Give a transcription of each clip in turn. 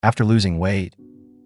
After losing weight,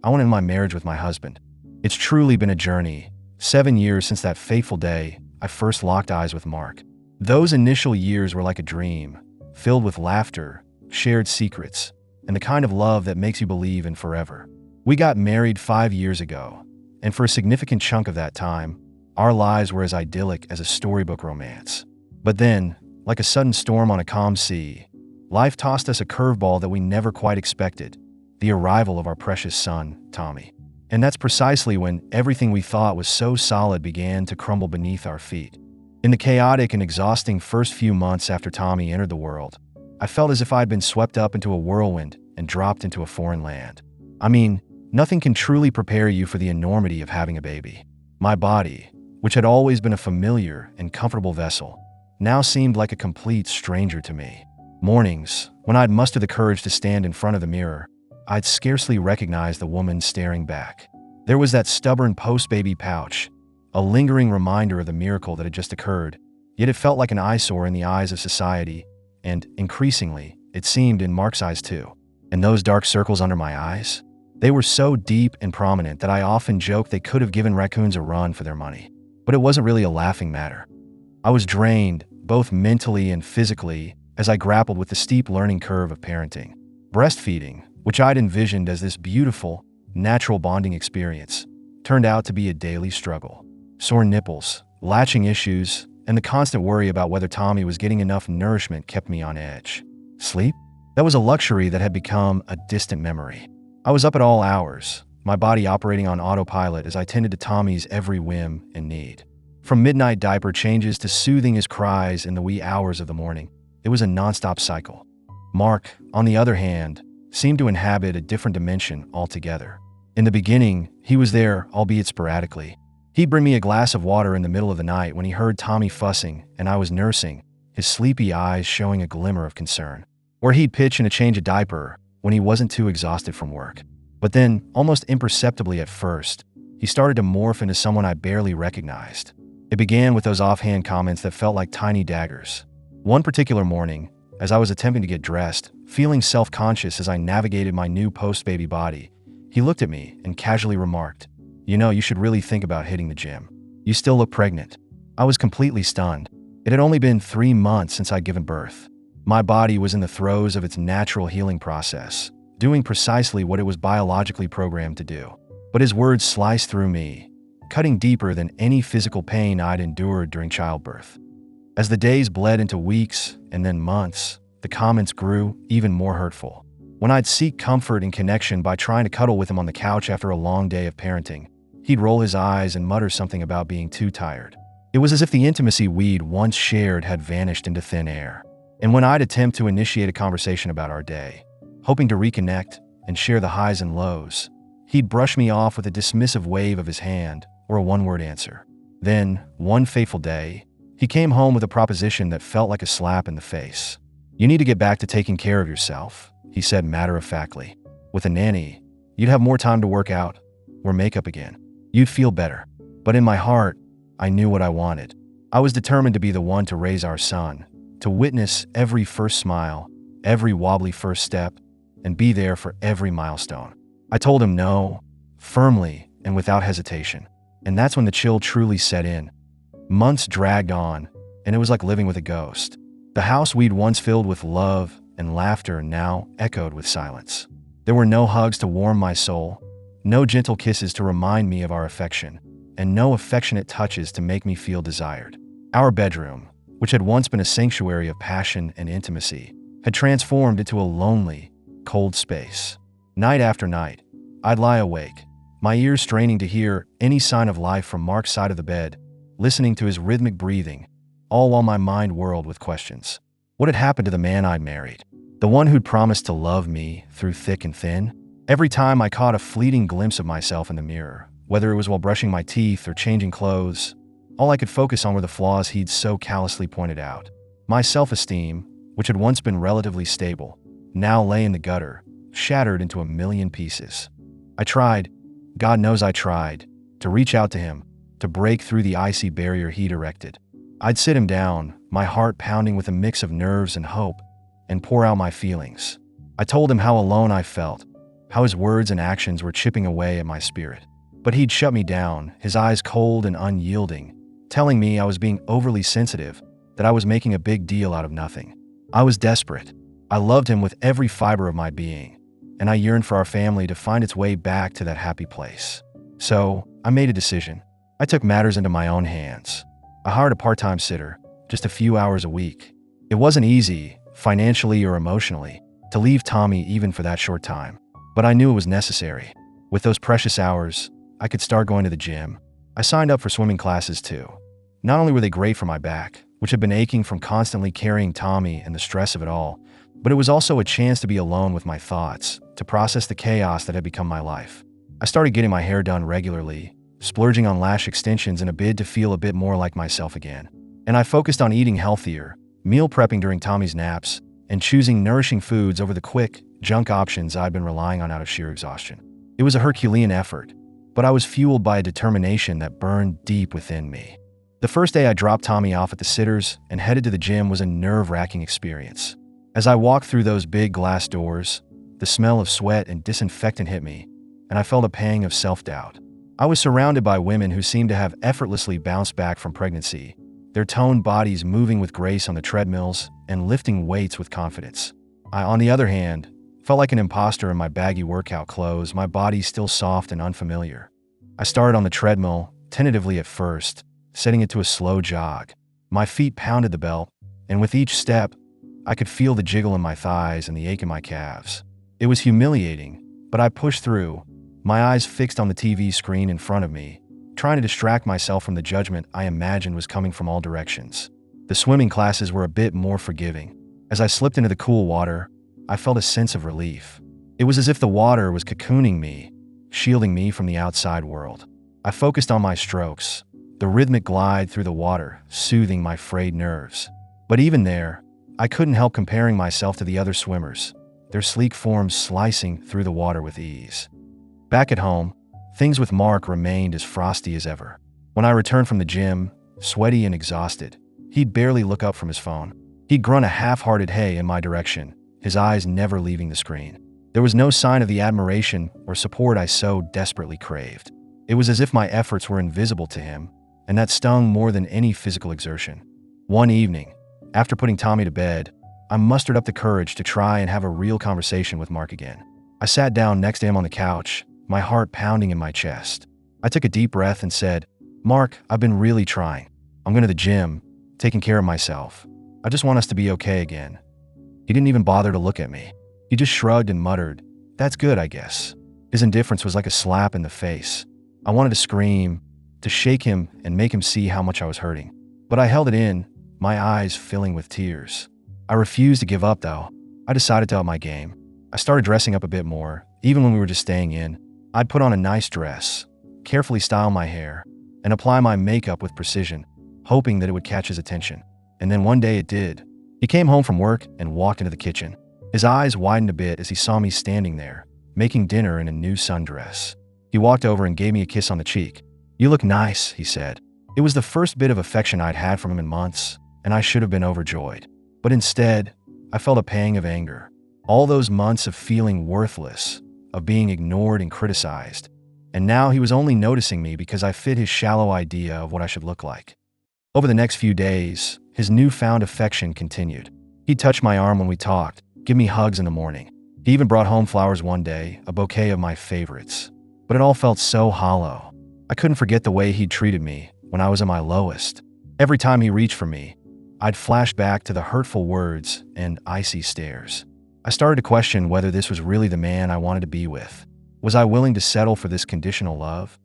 I went into my marriage with my husband. It's truly been a journey. 7 years since that fateful day I first locked eyes with Mark. Those initial years were like a dream, filled with laughter, shared secrets, and the kind of love that makes you believe in forever. We got married 5 years ago, and for a significant chunk of that time, our lives were as idyllic as a storybook romance. But then, like a sudden storm on a calm sea, life tossed us a curveball that we never quite expected: the arrival of our precious son, Tommy. And that's precisely when everything we thought was so solid began to crumble beneath our feet. In the chaotic and exhausting first few months after Tommy entered the world, I felt as if I'd been swept up into a whirlwind and dropped into a foreign land. I mean, nothing can truly prepare you for the enormity of having a baby. My body, which had always been a familiar and comfortable vessel, now seemed like a complete stranger to me. Mornings, when I'd muster the courage to stand in front of the mirror, I'd scarcely recognize the woman staring back. There was that stubborn post-baby pouch, a lingering reminder of the miracle that had just occurred, yet it felt like an eyesore in the eyes of society, and, increasingly, it seemed in Mark's eyes too. And those dark circles under my eyes? They were so deep and prominent that I often joked they could have given raccoons a run for their money. But it wasn't really a laughing matter. I was drained, both mentally and physically, as I grappled with the steep learning curve of parenting. Breastfeeding, which I'd envisioned as this beautiful, natural bonding experience, turned out to be a daily struggle. Sore nipples, latching issues, and the constant worry about whether Tommy was getting enough nourishment kept me on edge. Sleep? That was a luxury that had become a distant memory. I was up at all hours, my body operating on autopilot as I tended to Tommy's every whim and need. From midnight diaper changes to soothing his cries in the wee hours of the morning, it was a nonstop cycle. Mark, on the other hand, seemed to inhabit a different dimension altogether. In the beginning, he was there, albeit sporadically. He'd bring me a glass of water in the middle of the night when he heard Tommy fussing and I was nursing, his sleepy eyes showing a glimmer of concern. Or he'd pitch in a change of diaper when he wasn't too exhausted from work. But then, almost imperceptibly at first, he started to morph into someone I barely recognized. It began with those offhand comments that felt like tiny daggers. One particular morning, as I was attempting to get dressed, feeling self-conscious as I navigated my new post-baby body, he looked at me and casually remarked, "You know, you should really think about hitting the gym. You still look pregnant." I was completely stunned. It had only been 3 months since I'd given birth. My body was in the throes of its natural healing process, doing precisely what it was biologically programmed to do. But his words sliced through me, cutting deeper than any physical pain I'd endured during childbirth. As the days bled into weeks and then months, the comments grew even more hurtful. When I'd seek comfort and connection by trying to cuddle with him on the couch after a long day of parenting, he'd roll his eyes and mutter something about being too tired. It was as if the intimacy we'd once shared had vanished into thin air. And when I'd attempt to initiate a conversation about our day, hoping to reconnect and share the highs and lows, he'd brush me off with a dismissive wave of his hand or a one-word answer. Then, one fateful day, he came home with a proposition that felt like a slap in the face. "You need to get back to taking care of yourself," he said matter-of-factly. "With a nanny, you'd have more time to work out, wear makeup again. You'd feel better." But in my heart, I knew what I wanted. I was determined to be the one to raise our son, to witness every first smile, every wobbly first step, and be there for every milestone. I told him no, firmly and without hesitation. And that's when the chill truly set in. Months dragged on, and it was like living with a ghost. The house we'd once filled with love and laughter now echoed with silence. There were no hugs to warm my soul, no gentle kisses to remind me of our affection, and no affectionate touches to make me feel desired. Our bedroom, which had once been a sanctuary of passion and intimacy, had transformed into a lonely, cold space. Night after night, I'd lie awake, my ears straining to hear any sign of life from Mark's side of the bed, listening to his rhythmic breathing, all while my mind whirled with questions. What had happened to the man I'd married? The one who'd promised to love me through thick and thin? Every time I caught a fleeting glimpse of myself in the mirror, whether it was while brushing my teeth or changing clothes, all I could focus on were the flaws he'd so callously pointed out. My self-esteem, which had once been relatively stable, now lay in the gutter, shattered into a million pieces. I tried, God knows I tried, to reach out to him, to break through the icy barrier he'd erected. I'd sit him down, my heart pounding with a mix of nerves and hope, and pour out my feelings. I told him how alone I felt, how his words and actions were chipping away at my spirit. But he'd shut me down, his eyes cold and unyielding, telling me I was being overly sensitive, that I was making a big deal out of nothing. I was desperate. I loved him with every fiber of my being, and I yearned for our family to find its way back to that happy place. So, I made a decision. I took matters into my own hands. I hired a part-time sitter, just a few hours a week. It wasn't easy, financially or emotionally, to leave Tommy even for that short time, but I knew it was necessary. With those precious hours, I could start going to the gym. I signed up for swimming classes too. Not only were they great for my back, which had been aching from constantly carrying Tommy and the stress of it all, but it was also a chance to be alone with my thoughts, to process the chaos that had become my life. I started getting my hair done regularly, splurging on lash extensions in a bid to feel a bit more like myself again. And I focused on eating healthier, meal prepping during Tommy's naps, and choosing nourishing foods over the quick, junk options I'd been relying on out of sheer exhaustion. It was a Herculean effort, but I was fueled by a determination that burned deep within me. The first day I dropped Tommy off at the sitter's and headed to the gym was a nerve-wracking experience. As I walked through those big glass doors, the smell of sweat and disinfectant hit me, and I felt a pang of self-doubt. I was surrounded by women who seemed to have effortlessly bounced back from pregnancy, their toned bodies moving with grace on the treadmills and lifting weights with confidence. I, on the other hand, felt like an imposter in my baggy workout clothes, my body still soft and unfamiliar. I started on the treadmill, tentatively at first, setting it to a slow jog. My feet pounded the belt, and with each step, I could feel the jiggle in my thighs and the ache in my calves. It was humiliating, but I pushed through, my eyes fixed on the TV screen in front of me, trying to distract myself from the judgment I imagined was coming from all directions. The swimming classes were a bit more forgiving. As I slipped into the cool water, I felt a sense of relief. It was as if the water was cocooning me, shielding me from the outside world. I focused on my strokes, the rhythmic glide through the water, soothing my frayed nerves. But even there, I couldn't help comparing myself to the other swimmers, their sleek forms slicing through the water with ease. Back at home, things with Mark remained as frosty as ever. When I returned from the gym, sweaty and exhausted, he'd barely look up from his phone. He'd grunt a half-hearted hey in my direction, his eyes never leaving the screen. There was no sign of the admiration or support I so desperately craved. It was as if my efforts were invisible to him, and that stung more than any physical exertion. One evening, after putting Tommy to bed, I mustered up the courage to try and have a real conversation with Mark again. I sat down next to him on the couch, my heart pounding in my chest. I took a deep breath and said, "Mark, I've been really trying. I'm going to the gym, taking care of myself. I just want us to be okay again." He didn't even bother to look at me. He just shrugged and muttered, "That's good, I guess." His indifference was like a slap in the face. I wanted to scream, to shake him and make him see how much I was hurting. But I held it in, my eyes filling with tears. I refused to give up though. I decided to up my game. I started dressing up a bit more, even when we were just staying in. I'd put on a nice dress, carefully style my hair, and apply my makeup with precision, hoping that it would catch his attention. And then one day it did. He came home from work and walked into the kitchen. His eyes widened a bit as he saw me standing there, making dinner in a new sundress. He walked over and gave me a kiss on the cheek. "You look nice," he said. It was the first bit of affection I'd had from him in months, and I should have been overjoyed. But instead, I felt a pang of anger. All those months of feeling worthless, of being ignored and criticized. And now he was only noticing me because I fit his shallow idea of what I should look like. Over the next few days, his newfound affection continued. He'd touch my arm when we talked, give me hugs in the morning. He even brought home flowers one day, a bouquet of my favorites. But it all felt so hollow. I couldn't forget the way he'd treated me when I was at my lowest. Every time he reached for me, I'd flash back to the hurtful words and icy stares. I started to question whether this was really the man I wanted to be with. Was I willing to settle for this conditional love?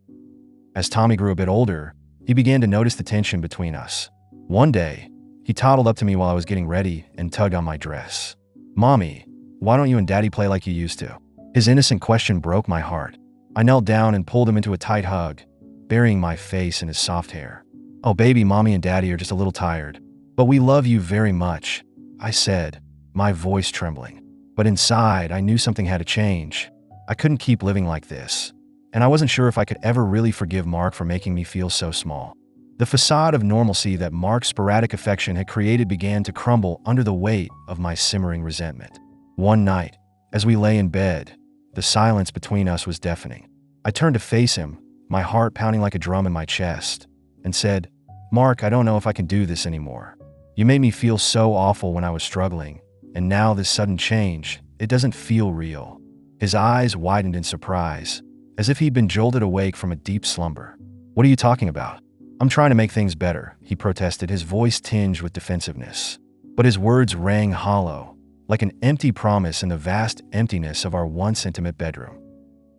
As Tommy grew a bit older, he began to notice the tension between us. One day, he toddled up to me while I was getting ready and tugged on my dress. "Mommy, why don't you and Daddy play like you used to?" His innocent question broke my heart. I knelt down and pulled him into a tight hug, burying my face in his soft hair. "Oh baby, Mommy and Daddy are just a little tired. But we love you very much," I said, my voice trembling. But inside, I knew something had to change. I couldn't keep living like this, and I wasn't sure if I could ever really forgive Mark for making me feel so small. The facade of normalcy that Mark's sporadic affection had created began to crumble under the weight of my simmering resentment. One night, as we lay in bed, The silence between us was deafening. I turned to face him, my heart pounding like a drum in my chest, and said, "Mark, I don't know if I can do this anymore. You made me feel so awful when I was struggling, and now this sudden change, it doesn't feel real." His eyes widened in surprise, as if he'd been jolted awake from a deep slumber. "What are you talking about?" "I'm trying to make things better," he protested, his voice tinged with defensiveness. But his words rang hollow, like an empty promise in the vast emptiness of our once intimate bedroom.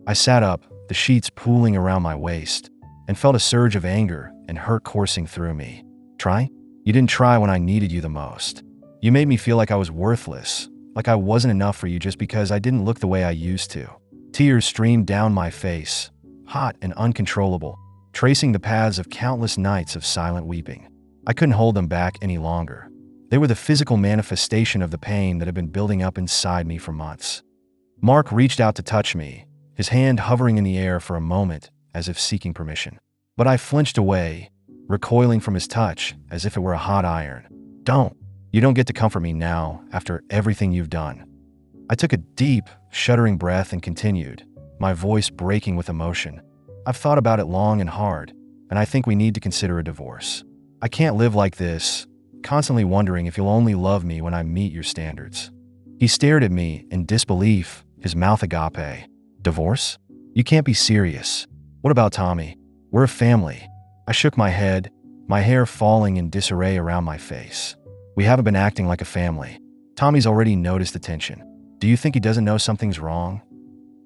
I sat up, the sheets pooling around my waist, and felt a surge of anger and hurt coursing through me. "Try? You didn't try when I needed you the most. You made me feel like I was worthless, like I wasn't enough for you just because I didn't look the way I used to." Tears streamed down my face, hot and uncontrollable, tracing the paths of countless nights of silent weeping. I couldn't hold them back any longer. They were the physical manifestation of the pain that had been building up inside me for months. Mark reached out to touch me, his hand hovering in the air for a moment as if seeking permission. But I flinched away, recoiling from his touch as if it were a hot iron. "Don't. You don't get to comfort me now after everything you've done." I took a deep, shuddering breath and continued, my voice breaking with emotion. "I've thought about it long and hard, and I think we need to consider a divorce. I can't live like this, constantly wondering if you'll only love me when I meet your standards." He stared at me in disbelief, his mouth agape. "Divorce? You can't be serious. What about Tommy? We're a family." I shook my head, my hair falling in disarray around my face. "We haven't been acting like a family. Tommy's already noticed the tension. Do you think he doesn't know something's wrong?"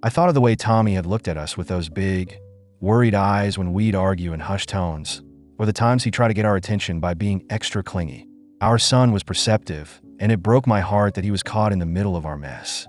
I thought of the way Tommy had looked at us with those big, worried eyes when we'd argue in hushed tones, or the times he tried to get our attention by being extra clingy. Our son was perceptive, and it broke my heart that he was caught in the middle of our mess.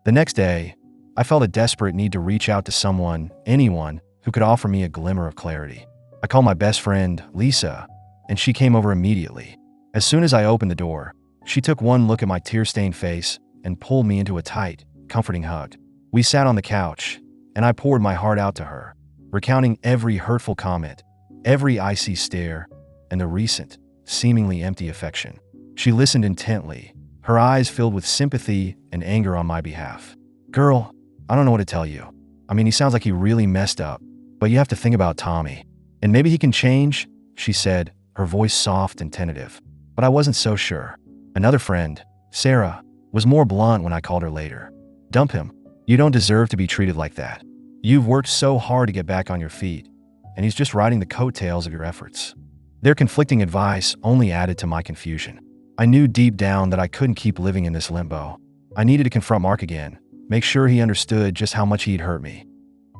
The next day, I felt a desperate need to reach out to someone, anyone, who could offer me a glimmer of clarity. I called my best friend, Lisa, and she came over immediately. As soon as I opened the door, she took one look at my tear-stained face and pulled me into a tight, comforting hug. We sat on the couch, and I poured my heart out to her, recounting every hurtful comment, every icy stare, and the recent, seemingly empty affection. She listened intently, her eyes filled with sympathy and anger on my behalf. "Girl, I don't know what to tell you. I mean, he sounds like he really messed up, but you have to think about Tommy. And maybe he can change," she said, her voice soft and tentative. But I wasn't so sure. Another friend, Sarah, was more blunt when I called her later. "Dump him. You don't deserve to be treated like that. You've worked so hard to get back on your feet, and he's just riding the coattails of your efforts." Their conflicting advice only added to my confusion. I knew deep down that I couldn't keep living in this limbo. I needed to confront Mark again, make sure he understood just how much he'd hurt me.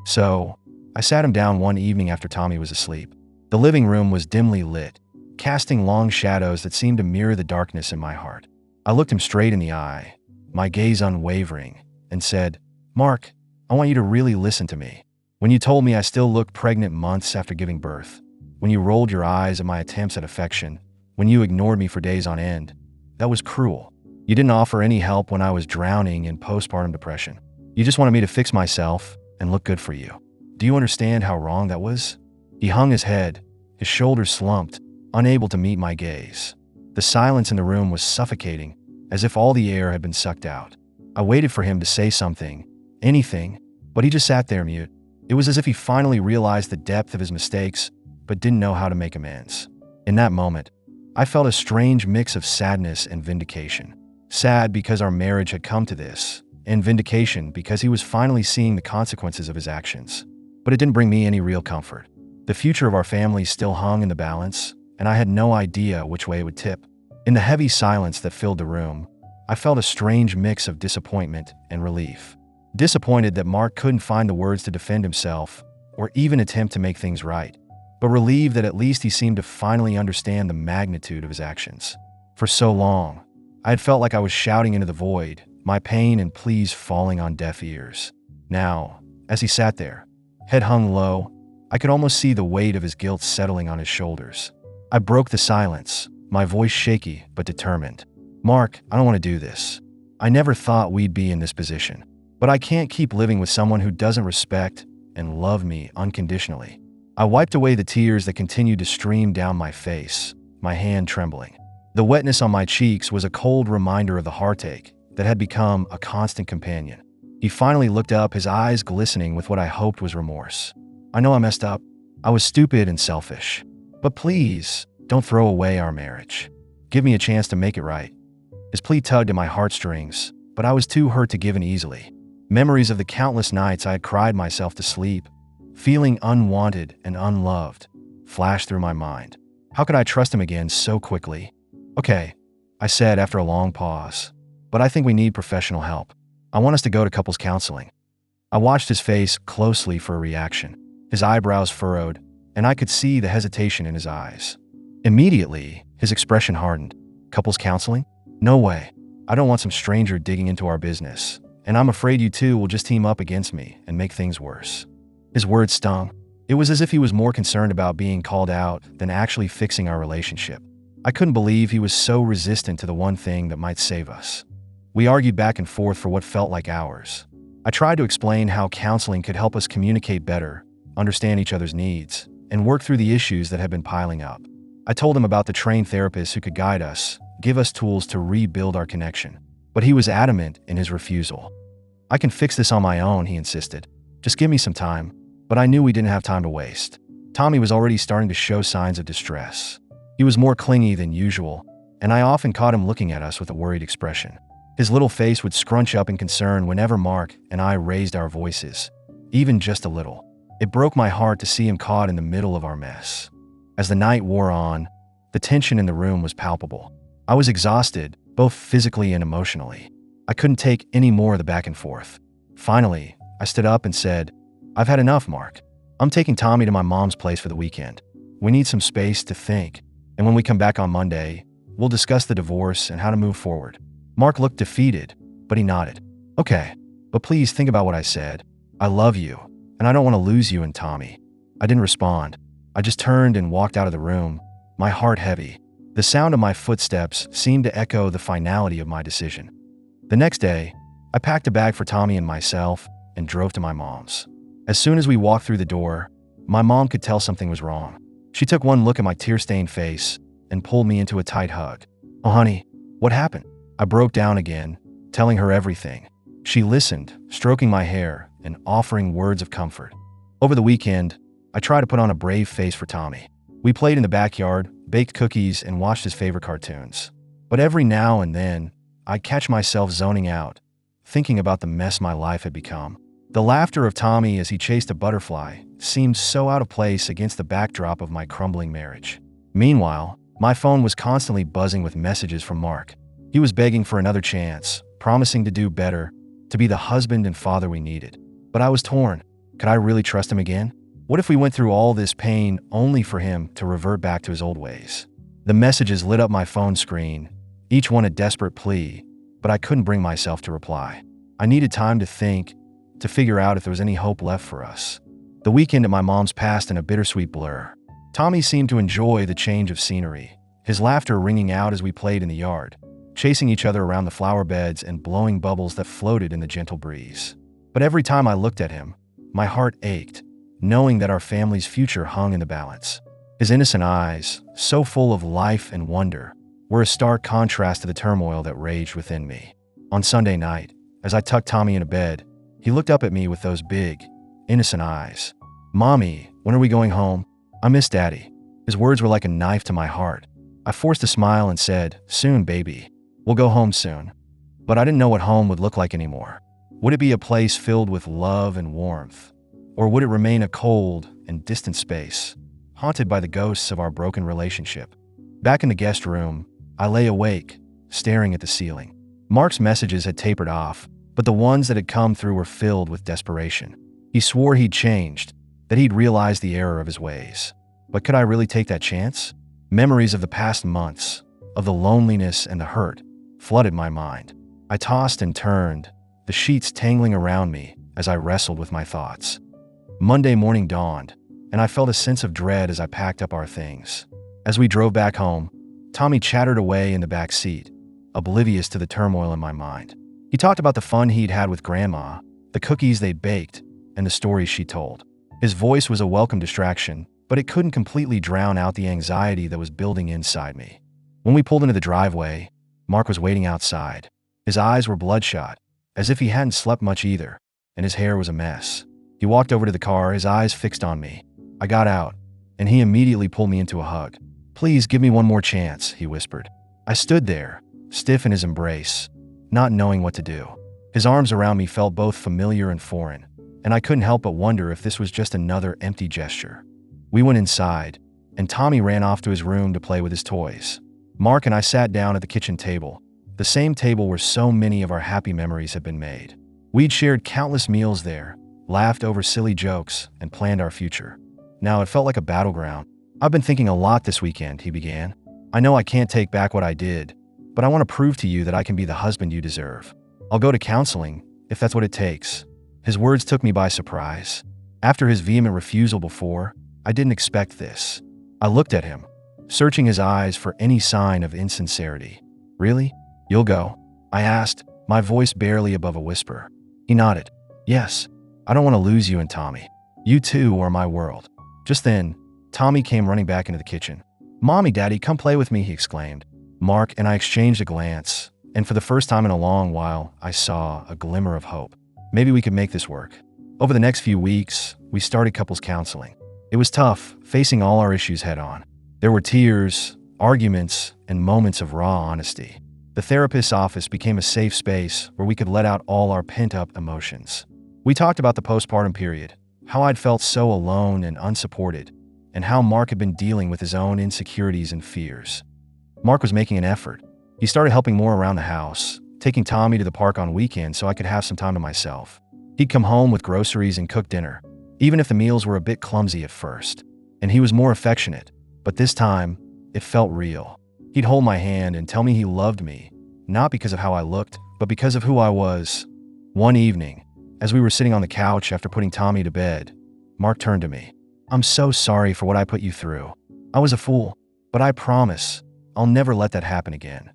So, I sat him down one evening after Tommy was asleep. The living room was dimly lit, casting long shadows that seemed to mirror the darkness in my heart. I looked him straight in the eye, my gaze unwavering, and said, "Mark, I want you to really listen to me. When you told me I still looked pregnant months after giving birth, when you rolled your eyes at my attempts at affection, when you ignored me for days on end, that was cruel. You didn't offer any help when I was drowning in postpartum depression. You just wanted me to fix myself and look good for you. Do you understand how wrong that was?" He hung his head, his shoulders slumped, unable to meet my gaze. The silence in the room was suffocating, as if all the air had been sucked out. I waited for him to say something, anything, but he just sat there mute. It was as if he finally realized the depth of his mistakes, but didn't know how to make amends. In that moment, I felt a strange mix of sadness and vindication. Sad because our marriage had come to this, and vindication because he was finally seeing the consequences of his actions. But it didn't bring me any real comfort. The future of our family still hung in the balance, and I had no idea which way it would tip. In the heavy silence that filled the room, I felt a strange mix of disappointment and relief. Disappointed that Mark couldn't find the words to defend himself, or even attempt to make things right, but relieved that at least he seemed to finally understand the magnitude of his actions. For so long, I had felt like I was shouting into the void, my pain and pleas falling on deaf ears. Now, as he sat there, head hung low, I could almost see the weight of his guilt settling on his shoulders. I broke the silence, my voice shaky but determined. "Mark, I don't want to do this. I never thought we'd be in this position. But I can't keep living with someone who doesn't respect and love me unconditionally." I wiped away the tears that continued to stream down my face, my hand trembling. The wetness on my cheeks was a cold reminder of the heartache that had become a constant companion. He finally looked up, his eyes glistening with what I hoped was remorse. I know I messed up. I was stupid and selfish. But please, don't throw away our marriage. Give me a chance to make it right. His plea tugged at my heartstrings, but I was too hurt to give in easily. Memories of the countless nights I had cried myself to sleep, feeling unwanted and unloved, flashed through my mind. How could I trust him again so quickly? Okay, I said after a long pause, but I think we need professional help. I want us to go to couples counseling. I watched his face closely for a reaction. His eyebrows furrowed, and I could see the hesitation in his eyes. Immediately, his expression hardened. Couples counseling? No way. I don't want some stranger digging into our business, and I'm afraid you two will just team up against me and make things worse. His words stung. It was as if he was more concerned about being called out than actually fixing our relationship. I couldn't believe he was so resistant to the one thing that might save us. We argued back and forth for what felt like hours. I tried to explain how counseling could help us communicate better, understand each other's needs, and work through the issues that had been piling up. I told him about the trained therapists who could guide us, give us tools to rebuild our connection. But he was adamant in his refusal. I can fix this on my own, he insisted. Just give me some time. But I knew we didn't have time to waste. Tommy was already starting to show signs of distress. He was more clingy than usual, and I often caught him looking at us with a worried expression. His little face would scrunch up in concern whenever Mark and I raised our voices, even just a little. It broke my heart to see him caught in the middle of our mess. As the night wore on, the tension in the room was palpable. I was exhausted, both physically and emotionally. I couldn't take any more of the back and forth. Finally, I stood up and said, "I've had enough, Mark. I'm taking Tommy to my mom's place for the weekend. We need some space to think, and when we come back on Monday, we'll discuss the divorce and how to move forward." Mark looked defeated, but he nodded. "Okay, but please think about what I said. I love you, and I don't want to lose you and Tommy." I didn't respond. I just turned and walked out of the room, my heart heavy. The sound of my footsteps seemed to echo the finality of my decision. The next day, I packed a bag for Tommy and myself and drove to my mom's. As soon as we walked through the door, my mom could tell something was wrong. She took one look at my tear-stained face and pulled me into a tight hug. "Oh, honey, what happened?" I broke down again, telling her everything. She listened, stroking my hair and offering words of comfort. Over the weekend, I tried to put on a brave face for Tommy. We played in the backyard, baked cookies, and watched his favorite cartoons. But every now and then, I'd catch myself zoning out, thinking about the mess my life had become. The laughter of Tommy as he chased a butterfly seemed so out of place against the backdrop of my crumbling marriage. Meanwhile, my phone was constantly buzzing with messages from Mark. He was begging for another chance, promising to do better, to be the husband and father we needed. But I was torn. Could I really trust him again? What if we went through all this pain only for him to revert back to his old ways? The messages lit up my phone screen, each one a desperate plea, but I couldn't bring myself to reply. I needed time to think, to figure out if there was any hope left for us. The weekend at my mom's passed in a bittersweet blur. Tommy seemed to enjoy the change of scenery, his laughter ringing out as we played in the yard, chasing each other around the flower beds and blowing bubbles that floated in the gentle breeze. But every time I looked at him, my heart ached, knowing that our family's future hung in the balance. His innocent eyes, so full of life and wonder, were a stark contrast to the turmoil that raged within me. On Sunday night, as I tucked Tommy into bed, he looked up at me with those big, innocent eyes. "Mommy, when are we going home? I miss Daddy." His words were like a knife to my heart. I forced a smile and said, "Soon, baby. We'll go home soon." But I didn't know what home would look like anymore. Would it be a place filled with love and warmth? Or would it remain a cold and distant space, haunted by the ghosts of our broken relationship? Back in the guest room, I lay awake, staring at the ceiling. Mark's messages had tapered off, but the ones that had come through were filled with desperation. He swore he'd changed, that he'd realized the error of his ways. But could I really take that chance? Memories of the past months, of the loneliness and the hurt, flooded my mind. I tossed and turned, the sheets tangling around me as I wrestled with my thoughts. Monday morning dawned, and I felt a sense of dread as I packed up our things. As we drove back home, Tommy chattered away in the back seat, oblivious to the turmoil in my mind. He talked about the fun he'd had with Grandma, the cookies they'd baked, and the stories she told. His voice was a welcome distraction, but it couldn't completely drown out the anxiety that was building inside me. When we pulled into the driveway, Mark was waiting outside. His eyes were bloodshot, as if he hadn't slept much either, and his hair was a mess. He walked over to the car, his eyes fixed on me. I got out, and he immediately pulled me into a hug. "Please give me one more chance," he whispered. I stood there, stiff in his embrace, not knowing what to do. His arms around me felt both familiar and foreign, and I couldn't help but wonder if this was just another empty gesture. We went inside, and Tommy ran off to his room to play with his toys. Mark and I sat down at the kitchen table, the same table where so many of our happy memories had been made. We'd shared countless meals there, laughed over silly jokes, and planned our future. Now it felt like a battleground. "I've been thinking a lot this weekend," he began. "I know I can't take back what I did, but I want to prove to you that I can be the husband you deserve. I'll go to counseling, if that's what it takes." His words took me by surprise. After his vehement refusal before, I didn't expect this. I looked at him, searching his eyes for any sign of insincerity. "Really? You'll go?" I asked, my voice barely above a whisper. He nodded. "Yes. I don't want to lose you and Tommy. You two are my world." Just then, Tommy came running back into the kitchen. "Mommy, Daddy, come play with me," he exclaimed. Mark and I exchanged a glance, and for the first time in a long while, I saw a glimmer of hope. Maybe we could make this work. Over the next few weeks, we started couples counseling. It was tough, facing all our issues head on. There were tears, arguments, and moments of raw honesty. The therapist's office became a safe space where we could let out all our pent-up emotions. We talked about the postpartum period, how I'd felt so alone and unsupported, and how Mark had been dealing with his own insecurities and fears. Mark was making an effort. He started helping more around the house, taking Tommy to the park on weekends so I could have some time to myself. He'd come home with groceries and cook dinner, even if the meals were a bit clumsy at first. And he was more affectionate, but this time, it felt real. He'd hold my hand and tell me he loved me, not because of how I looked, but because of who I was. One evening, as we were sitting on the couch after putting Tommy to bed, Mark turned to me. "I'm so sorry for what I put you through. I was a fool, but I promise I'll never let that happen again."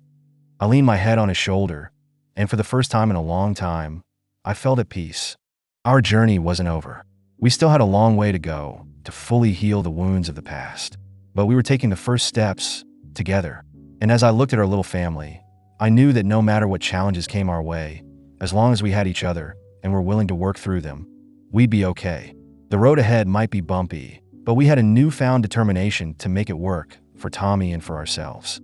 I leaned my head on his shoulder, and for the first time in a long time, I felt at peace. Our journey wasn't over. We still had a long way to go to fully heal the wounds of the past, but we were taking the first steps together. And as I looked at our little family, I knew that no matter what challenges came our way, as long as we had each other and were willing to work through them, we'd be okay. The road ahead might be bumpy, but we had a newfound determination to make it work for Tommy and for ourselves.